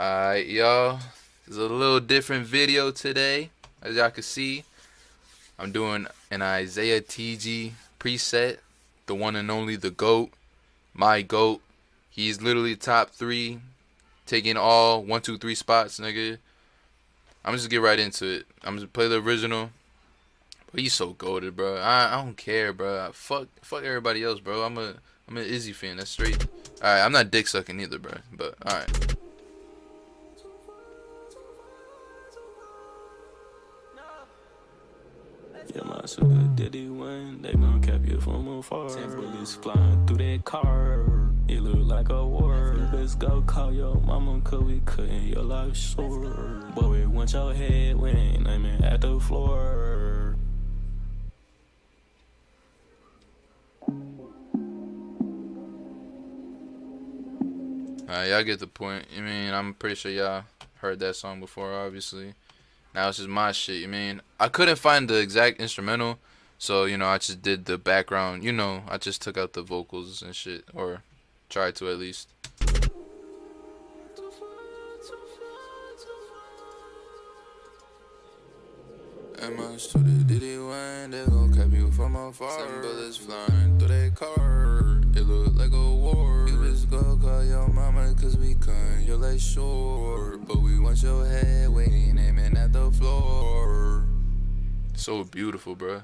Alright, y'all. This is a little different video today. As y'all can see, I'm doing an Izaya Tiji preset. The one and only, the GOAT. My GOAT. He's literally top 3. Taking all 1, 2, 3 spots, nigga. I'm just get right into it. I'm just play the original. But he's so goated, bro. I don't care, bro. Fuck everybody else, bro. I'm an Izzy fan. That's straight. Alright, I'm not dick sucking either, bro. But alright. Yeah, my sugar daddy one, they gon' cap you from afar. 10 bullets flying through that car. It look like a war. Let's go call your mama, cause we cutting your life short. Boy, we want your head when ain't aiming at the floor. Alright, y'all get the point. I mean, I'm pretty sure y'all heard that song before, obviously. Now it's just my shit. I mean, I couldn't find the exact instrumental, so I just did the background. I just took out the vocals and shit, or tried to at least. To the Diddy one, they gon' cap you from afar. Some bullets flying through that car. It look like a war. You just go call your mama, cause we cut your life short. But we want your head waiting, aiming at the floor. So beautiful, bruh.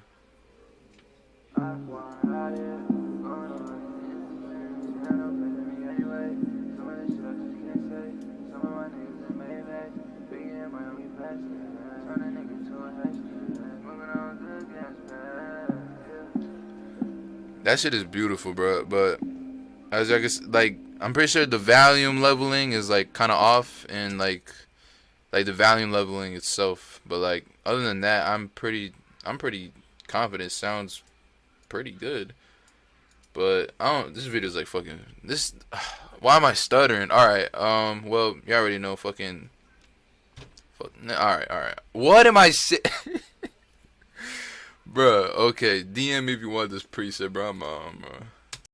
That shit is beautiful, bro. But as I guess, I'm pretty sure the volume leveling is kind of off, and like the volume leveling itself. But other than that, I'm pretty confident. It sounds pretty good. But I don't. This video is fucking this. Why am I stuttering? All right. Well, you already know. Fucking. All right. What am I saying? Bruh, okay, DM me if you want this preset, bro. I'm bro.